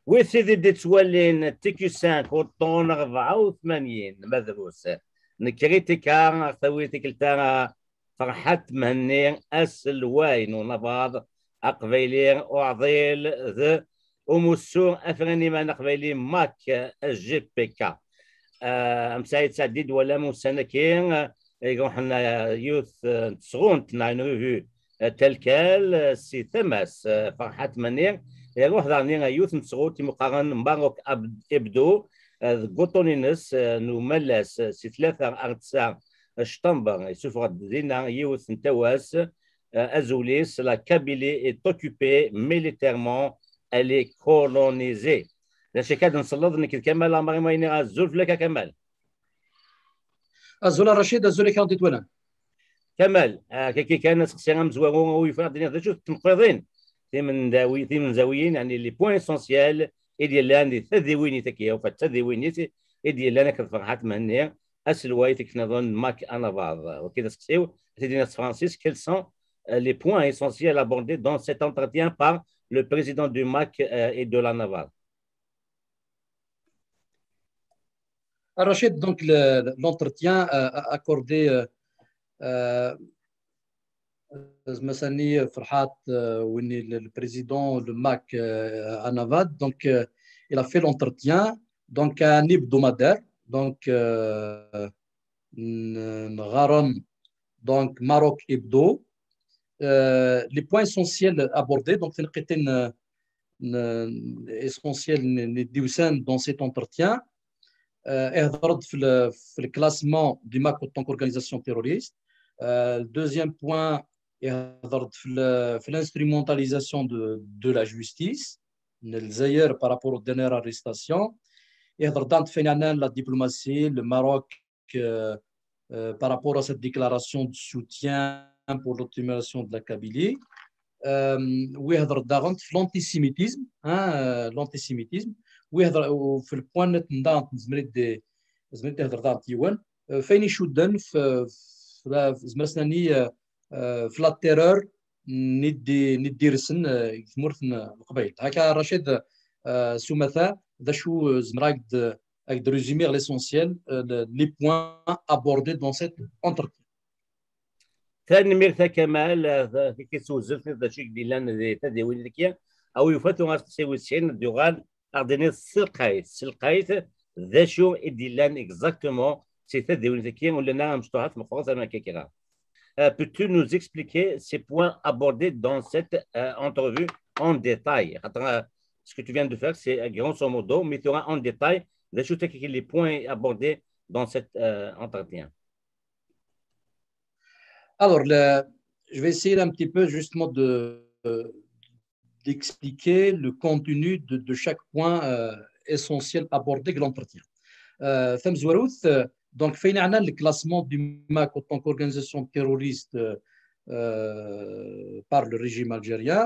وسيدي دي تولين تيكي 5 وطون 84 مدروس نكريتيكا ثويتك التانا فرحت مهني أسل واين ونباض أقبيلين وعضيل ذا ومسو أفرني ما نقبيلين ماك الجي بي كا مسايد سعديد ولا مسانكين يقول حنا يوث تسغون تناينو تلكال سي ثماس فرحت منير يروح ذانينا يوث نسغوتي مقارن مباروك ابدو قطونينس نملس سي ثلاثة أرتسا شطنبر يسوف دينا يوث نتواس أزوليس لا كابيلي est occupée militairement elle est colonisée لاشي كاد نصلض انك كمال امري ما يني الزول لك كمال الزول رشيد الزول كان تتولى كمال كي كان سقسينا مزوارون ويفرق الدنيا شوف تنقضين من زاويين يعني لي بوين اسونسيال ديال لان تذويني تكيا وفتذويني ديال لان كفرحات مهنيه اسلوايتك نظن ماك انا بعض وكذا سقسيو سيدنا فرانسيس quels sont les points essentiels abordés dans cet entretien par le président du MAC et de la Naval. Rachid, donc l'entretien accordé Masani Farhat, le président du MAC à Navad, donc il a fait l'entretien donc à un hebdomadaire, donc Gharan, donc Maroc Hebdo. Les points essentiels abordés, donc essentiels dans cet entretien. في الكلاسمون ديما en tant qu'organisation terroriste. Deuxième point, في l'instrumentalisation de la justice الجزائر par rapport aux dernières arrestations. La diplomatie, le Maroc par rapport à cette déclaration de soutien pour l'optimisation de la Kabylie. L'antisémitisme, l'antisémitisme. وفي البوان نضاعت زمرت هضرت على تيوان فين يشدن في زمرسناني في لا تيرور ندي رسن ثمورثن القبائل هكا رشيد سمثا ذا شو زمراك de résumer l'essentiel les points abordés dans cet entretien. ثاني ميرثا كمال كي سوزلت ذا شيك ديلان تداوي ذكيه او يفاتو غاسيوي سين دوغال أردني سلقايت ذا شو إديلان exactement c'est تداوي ذكيه ولا نعم مشطوحات مخصوصة ما كيكرا. Peux-tu nous expliquer ces points abordés dans cette entrevue en détail? Ce que tu viens de faire, c'est grosso modo, mais tu auras en détail les points abordés dans cet entretien. Alors, je vais essayer un petit peu justement d'expliquer le contenu de chaque point essentiel abordé de l'entretien. Donc, finalement, le classement du MAC en tant qu'organisation terroriste par le régime algérien,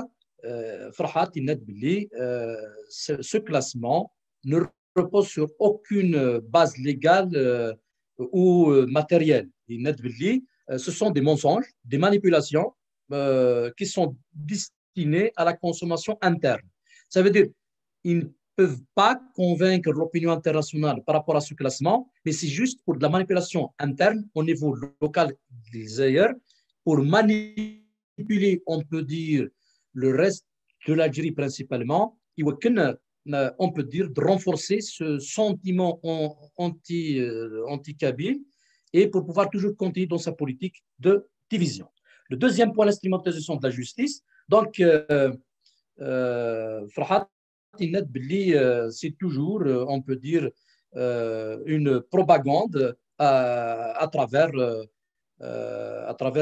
ce classement ne repose sur aucune base légale ou matérielle. Ce sont des mensonges, des manipulations qui sont destinés à la consommation interne. Ça veut dire qu'ils ne peuvent pas convaincre l'opinion internationale par rapport à ce classement, mais c'est juste pour de la manipulation interne au niveau local des ailleurs, pour manipuler, on peut dire, le reste de l'Algérie principalement, et on peut dire de renforcer ce sentiment anti-kabyle et pour pouvoir toujours continuer dans sa politique de division. Le deuxième point, l'instrumentalisation de la justice. Donc, Farhat, c'est toujours, on peut dire, une propagande à travers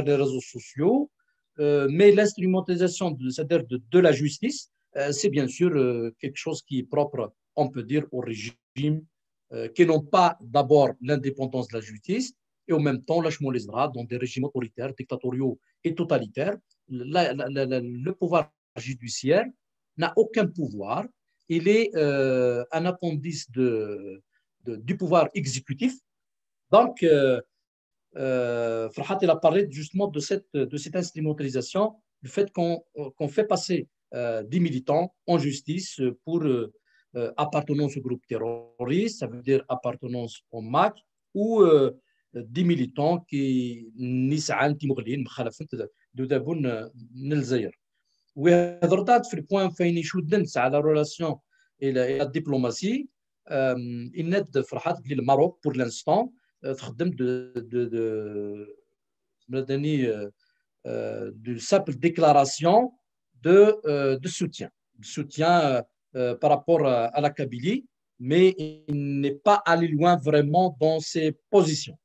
les réseaux sociaux, mais l'instrumentalisation de la justice, c'est bien sûr quelque chose qui est propre, on peut dire, au régime qui n'ont pas d'abord l'indépendance de la justice et en même temps lâchement les bras dans des régimes autoritaires, dictatoriaux et totalitaires. Le pouvoir judiciaire n'a aucun pouvoir. Il est un appendice du pouvoir exécutif. Donc, Farhat a parlé justement de cette instrumentalisation, du fait qu'on fait passer des militants en justice pour appartenance au groupe terroriste, ça veut dire appartenance au MAC, ou des militants qui نسعان تيمغلين مخالفة دابون نلزاير. وهضرت في البوان فين يشدنت على ريلاسيون الى الدبلوماسي الند فرحات بلي الماروك بور لانستون تخدم de simple déclaration de soutien par rapport à la Kabylie, mais il n'est pas allé loin vraiment dans ses positions.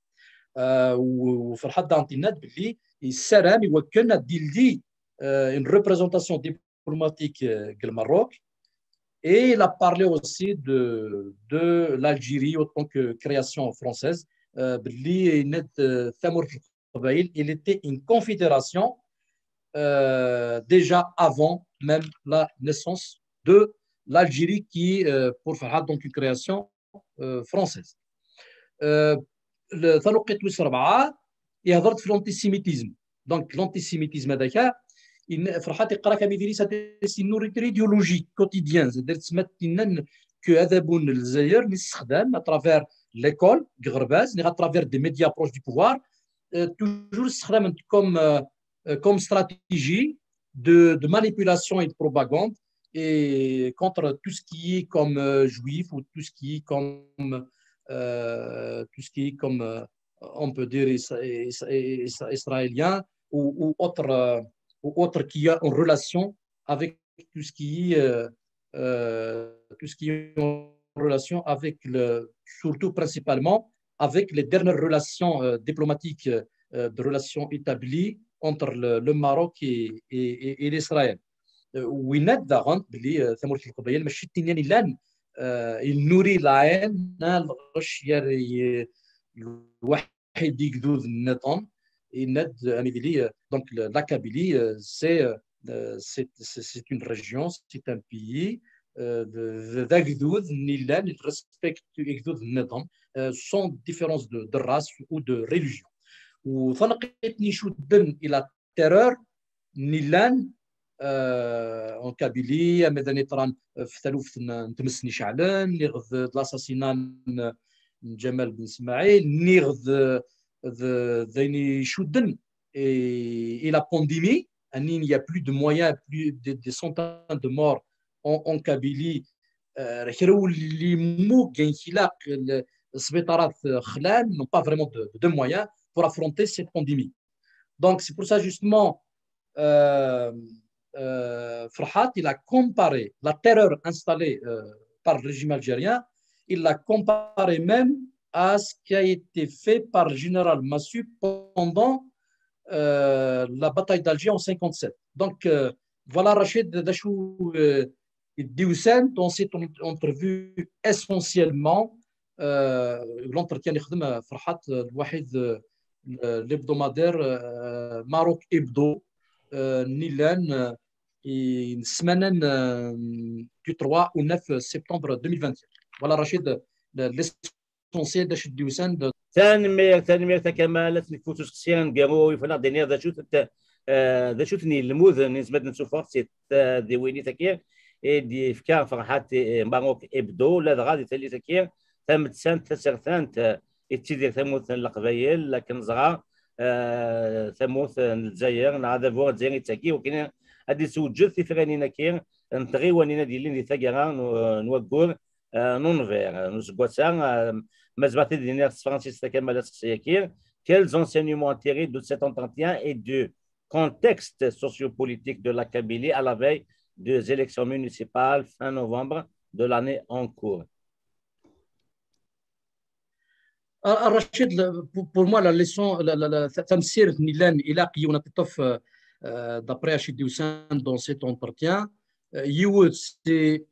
وفرحات دانتينات باللي السلام يوكلنا ديلي une représentation diplomatique du Maroc, et il a parlé aussi de l'Algérie en tant que création française. Il était une confédération déjà avant même la naissance de l'Algérie qui, pour Farhad, donc une création française. ثنقيت ويس 4 يهضرت في الانتيسيميتيزم. دونك الانتيسيميتيزم هذاك فرحات يقرا كميديري سي نوريتور ايديولوجيك كوتيديان زاد تسمات كو هذا بون الجزائر نستخدم اترافير ليكول غرباز ني اترافير دي ميديا بروش دي بوفوار توجور استخدام comme stratégie de manipulation et de propagande et contre tout ce qui est comme juif ou tout ce qui est comme on peut dire israélien ou autre qui a une relation avec tout ce qui est en relation avec surtout principalement avec les dernières relations diplomatiques de relations établies entre le Maroc et l'Israël. وينات داغون بلي ثمورة القبائل ماشي التنين لان النوري العين الغش يا الواحد يقدود النظام يناد اميدلي دونك لا Kabylie c'est une région, c'est un pays d'Agdoud, Nilan, il respecte Agdoud Nedam, sans différence de race ou de religion. Ou Fanaqetni Chouden et la terreur, Nilan, en Kabylie, à Medanetran, Ftalouf Ntemsni Sha'lan, Nird l'assassinat Jamal Ben Ismail, Nird Daini Chouden et la pandémie. Il n'y a plus de moyens, plus de centaines de morts en Kabylie. Les mots n'ont pas vraiment de moyens pour affronter cette pandémie. Donc, c'est pour ça, justement, Farhat, il a comparé la terreur installée par le régime algérien, il l'a comparé même à ce qui a été fait par le général Massu pendant la bataille d'Alger en 57. Donc, voilà, Rachid Dachou Dioussan, dans cette entrevue, essentiellement, l'entretien de Farhat, l'hebdomadaire Maroc Hebdo, Nilan, une semaine du 3 au 9 septembre 2021. Voilà, Rachid, l'essentiel de Dioussan. تنمير تكملت نفوتو شخصيا قاموا يفنا دينير ذا شوتني الموذن نسبة نشوفها سيت دي ويني تكير دي فكار فرحات ماروك ابدو لا غادي تالي تكير تم تسانت تسرثانت اتيدير ثموث القبايل لكن صغار ثموث الجزائر هذا فوق الجزائر تاكي وكاين هادي سوجل في فرانينا كير نتغي ونينا ديالين دي تاكيرا نوكور نونفير نسكوسا Mazbati Diner Francis Takemala Sekir, quels enseignements tirés de cet entretien et du contexte sociopolitique de la Kabylie à la veille des élections municipales fin novembre de l'année en cours? Rachid, pour moi, la leçon, Tamsir Nilan, il a qui on a peut-être d'après Rachid Dioussan dans cet entretien, c'est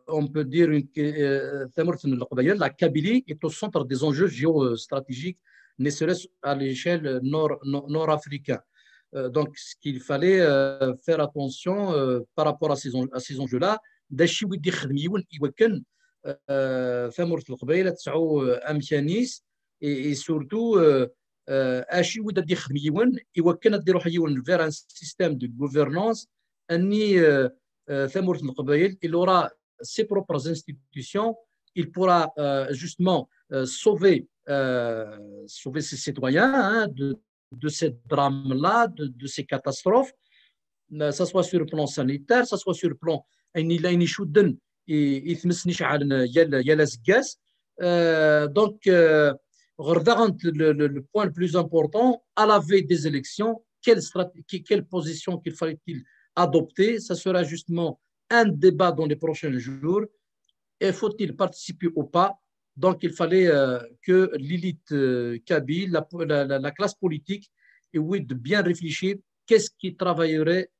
on peut dire que la Kabylie est au centre des enjeux géostratégiques, ne serait-ce à l'échelle nord-africaine. Donc, ce qu'il fallait faire attention par rapport à ces enjeux-là, et surtout, vers un système de gouvernance il aura ses propres institutions, il pourra justement sauver ses citoyens hein, de ces drames-là, de ces catastrophes, que ce soit sur le plan sanitaire, que ce soit sur le plan donc le point le plus important à la veille des élections, quelle position qu'il fallait-il adopter, ça sera justement un débat dans les prochains jours. Et faut-il participer ou pas? Donc, il fallait que l'élite kabyle, la classe politique, ait de bien réfléchir qu'est-ce qui travaillerait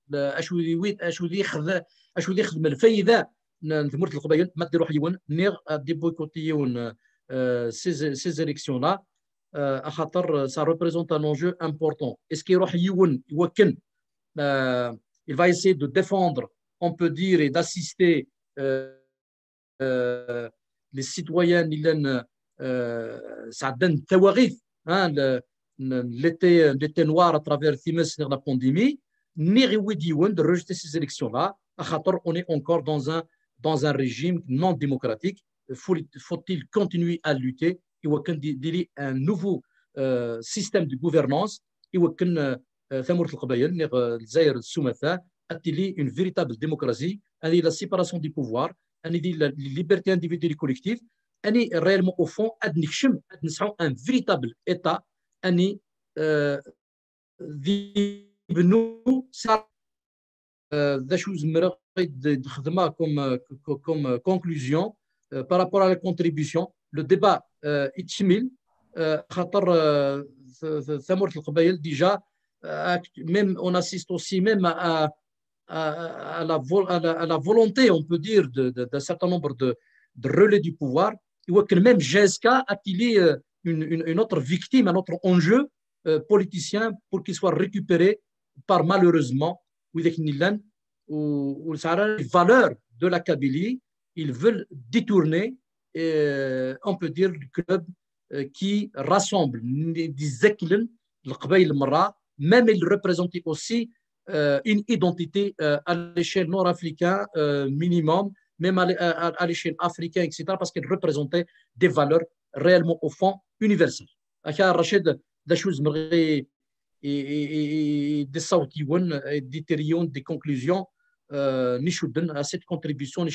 ces élections-là. Ça représente un enjeu important. Est-ce qu'il il va essayer de défendre, on peut dire, et d'assister les citoyens ça donne l'été noir à travers la pandémie, de rejeter ces élections-là. On est encore dans un régime non démocratique. Faut-il continuer à lutter? Il y a un nouveau système de gouvernance. Il y a une véritable démocratie, la séparation du pouvoir, la liberté individuelle et collective, réellement au fond, un véritable État, comme conclusion par rapport à la contribution. Le débat Itchimil, déjà, même on assiste aussi même à la volonté, on peut dire, d'un certain nombre de relais du pouvoir. Il voit que même GSK a une autre victime, un autre enjeu politicien pour qu'il soit récupéré par malheureusement les valeurs de la Kabylie. Ils veulent détourner, on peut dire, le club qui rassemble des équilibres, même il représentait aussi une identité à l'échelle nord-africaine minimum, même à l'échelle africaine, etc., parce qu'il représentait des valeurs réellement au fond universelles. Rachid, des choses et des sautiwon, des conclusions à cette contribution et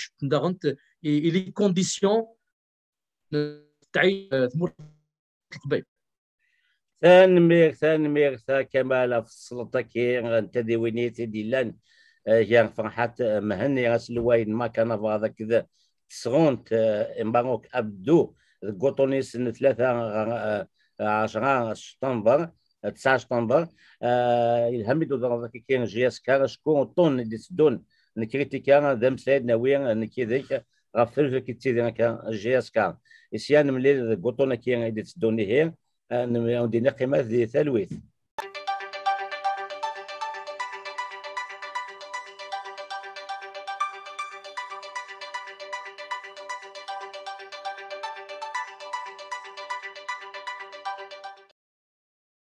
les conditions ثانمير كمال فصلتك انت ديوينيتي ديلان هي فرحات مهني غسلوين ما كان فاضا كذا سغونت امبانوك ابدو قوطوني سنة 13 شطنبر 9 شطنبر الهمدو ذاك كاين جياس كان شكون طون دي سدون نكريتيكا ذم سيدنا وين نكيديك غفل في كتيدي كان جياس كان اسيان ملي قوطونا كاين دي سدوني هي ندير قيمه ذي ثلويث